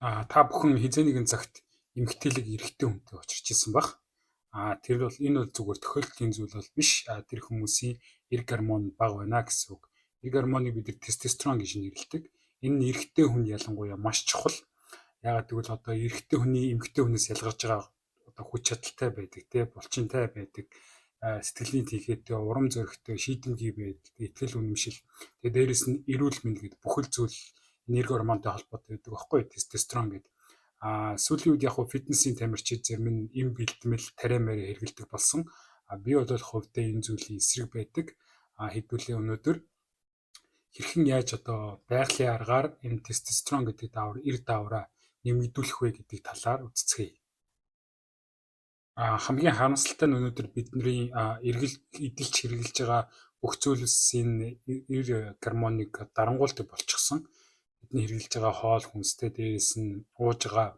Та бүхэн хизээ нэгэн цагт эмгтээлэг эрэгтэй хүнтэй учирч ирсэн баг. Тэр бол энэ бол зүгээр тохиолдлын зүйл бол биш. Тэр хүмүүсийн эрг гормон бага байна гэсэн үг. Эрг гормоныг бид тестостерон гэж нэрлэдэг. Энэ нь эрэгтэй хүн ялангуяа маш чухал. Яагаад гэвэл одоо эрэгтэй хүний эмгтэй хүнээс ялгарч байгаа одоо хүч чадалтай байдаг, булчинтай байдаг, сэтгэлийн тэнхээтэй, урам зоригтой, шийдэмгий байдаг, итгэл үнэмшил. Тэгээ дээрэс нь эрүүл мэнд гэдэг бүхэл зүйл энерги гормонтой холбоотой байдаг байхгүй тестостерон гэдэг. Сүүлийн үед яг хуу фитнесийн тамирчид зарим нь эм бэлтгэл тариа мэрэ хэрэгэлдэг болсон. Би бол хувьдаа энэ зүйлийн эсрэг байдаг. Хэдүүлээ өнөөдөр хэрхэн яаж одоо байгалийн аргаар энэ тестостерон гэдэг даавар эрг даавраа нэмэгдүүлэх вэ гэдэг талаар үздэцгээе. Хамгийн харамсалтай нь өнөөдөр бидний эдэлж хэрэгжилж байгаа бүх зүйлсийн эрг гормоныг дарангуулдаг болчихсон. Бидний хэрэгжилж байгаа хоол хүнстэй дээрээс нь ууж байгаа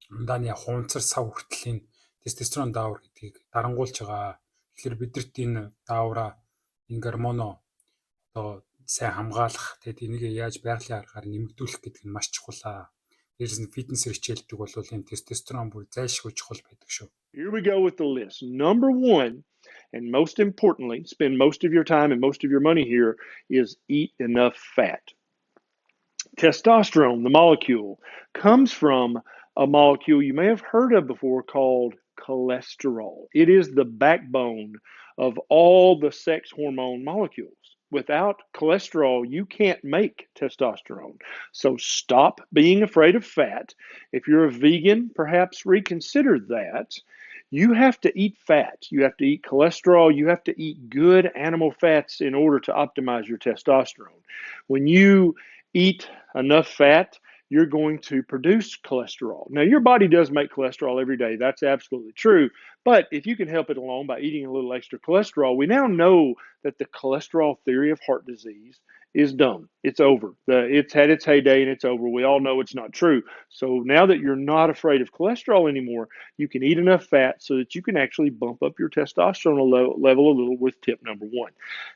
ундааны хунцар сав хүртлийн тестостерон даавар гэдгийг дарангуулж байгаа. Тэгэхээр бидэрт энэ даавраа энэ гормоноо одоо сайн хамгаалах, тэгээд энийг яаж байгалийн аргаар нэмэгдүүлэх гэдэг нь маш чухал. Дээрээс нь фитнес хичээлдэг бол энэ тестостерон бүр зайлшгүй чухал байдаг шүү. Here we go with the list. Number one, and most importantly, spend most of your time and most of your money here, is eat enough fat. Testosterone, the molecule, comes from a molecule you may have heard of before called cholesterol. It is the backbone of all the sex hormone molecules. Without cholesterol, you can't make testosterone. So stop being afraid of fat. If you're a vegan, perhaps reconsider that. You have to eat fat. You have to eat cholesterol. You have to eat good animal fats in order to optimize your testosterone. When you eat enough fat, you're going to produce cholesterol. Now, your body does make cholesterol every day. That's absolutely true. But if you can help it along by eating a little extra cholesterol, we now know that the cholesterol theory of heart disease is done. It's over. It's had its heyday and it's over. We all know it's not true. So now that you're not afraid of cholesterol anymore, you can eat enough fat so that you can actually bump up your testosterone level a little with tip number one.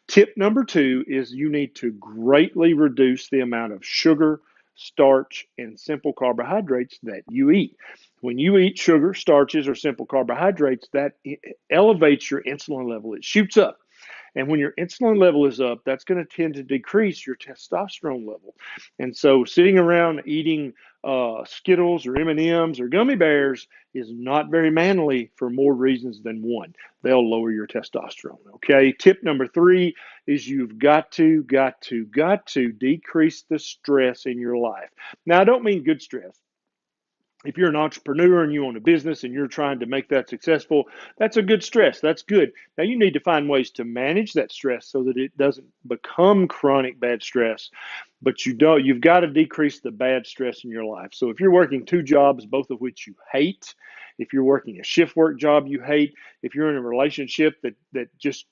Tip number two is you need to greatly reduce the amount of sugar, starch, and simple carbohydrates that you eat. When you eat sugar, starches, or simple carbohydrates, that elevates your insulin level. It shoots up. And when your insulin level is up, that's going to tend to decrease your testosterone level. And so sitting around eating Skittles or M&Ms or gummy bears is not very manly for more reasons than one. They'll lower your testosterone, okay? Tip number three is you've got to decrease the stress in your life. Now, I don't mean good stress. If you're an entrepreneur and you own a business and you're trying to make that successful, that's a good stress. That's good. Now you need to find ways to manage that stress so that it doesn't become chronic bad stress. But you've got to decrease the bad stress in your life. So if you're working two jobs, both of which you hate, if you're working a shift work job you hate, if you're in a relationship that just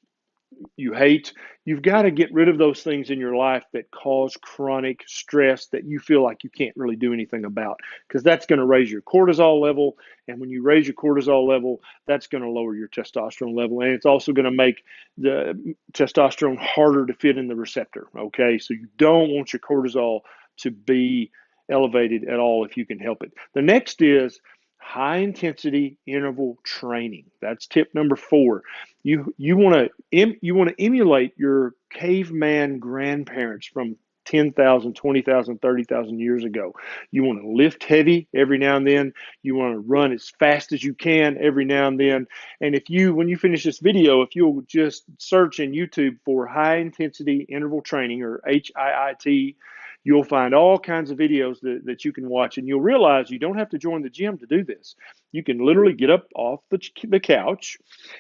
you hate, you've got to get rid of those things in your life that cause chronic stress that you feel like you can't really do anything about, because that's going to raise your cortisol level. And when you raise your cortisol level, that's going to lower your testosterone level. And it's also going to make the testosterone harder to fit in the receptor. Okay. So you don't want your cortisol to be elevated at all if you can help it. The next is high intensity interval training. That's tip number four. You want to emulate your caveman grandparents from 10,000, 20,000, 30,000 years ago. You want to lift heavy every now and then. You want to run as fast as you can every now and then. And when you finish this video, if you'll just search in YouTube for high intensity interval training, or HIIT, you'll find all kinds of videos that you can watch, and you'll realize you don't have to join the gym to do this. You can literally get up off the couch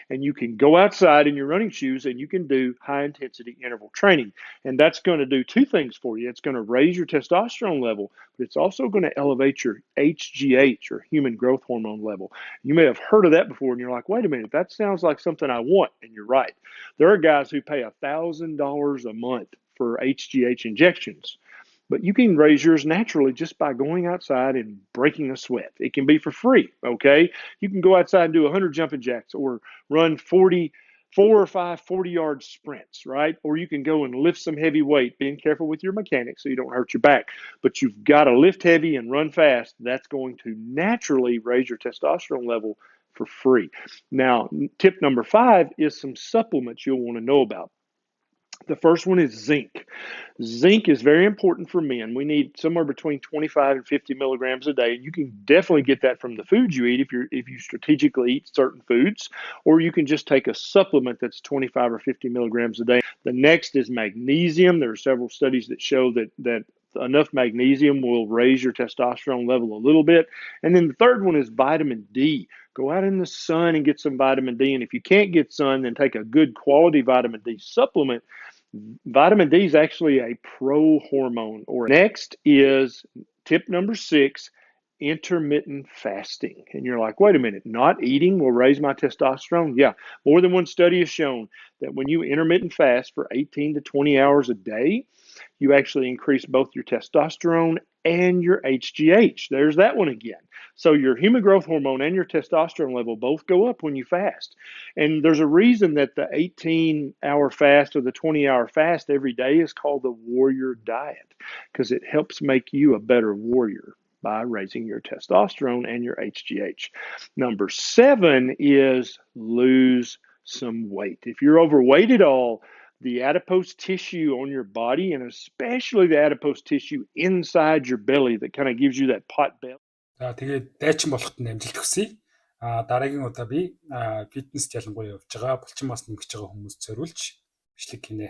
and you can go outside in your running shoes and you can do high intensity interval training. And that's going to do two things for you. It's going to raise your testosterone level, but it's also going to elevate your HGH, or human growth hormone level. You may have heard of that before and you're like, wait a minute, that sounds like something I want. And you're right. There are guys who pay $1,000 a month for HGH injections. But you can raise yours naturally just by going outside and breaking a sweat. It can be for free, okay? You can go outside and do 100 jumping jacks or run 40 4 or 5 40-yard sprints, right? Or you can go and lift some heavy weight, being careful with your mechanics so you don't hurt your back. But you've got to lift heavy and run fast. That's going to naturally raise your testosterone level for free. Now, tip number 5 is some supplements you'll want to know about. The first one is zinc. Zinc is very important for men. We need somewhere between 25 and 50 milligrams a day. And you can definitely get that from the foods you eat if you strategically eat certain foods, or you can just take a supplement that's 25 or 50 milligrams a day. The next is magnesium. There are several studies that show that enough magnesium will raise your testosterone level a little bit. And then the third one is vitamin D. Go out in the sun and get some vitamin D. And if you can't get sun, then take a good quality vitamin D supplement. Vitamin D is actually a pro-hormone. Next is tip number 6, intermittent fasting. And you're like, wait a minute, not eating will raise my testosterone? Yeah, more than one study has shown that when you intermittent fast for 18 to 20 hours a day, you actually increase both your testosterone and your HGH. There's that one again. So your human growth hormone and your testosterone level both go up when you fast. And there's a reason that the 18-hour fast or the 20-hour fast every day is called the warrior diet, because it helps make you a better warrior by raising your testosterone and your HGH. Number 7 is lose some weight. If you're overweight at all, the adipose tissue on your body, and especially the adipose tissue inside your belly that kind of gives you that pot belly. За тэгээд дайчин болоход нь амжилт хүсье. Дараагийн удаа би фитнес ялангуяа явж байгаа булчин мас нэмэгдэж байгаа хүмүүст зориулж бичлэг хийнэ.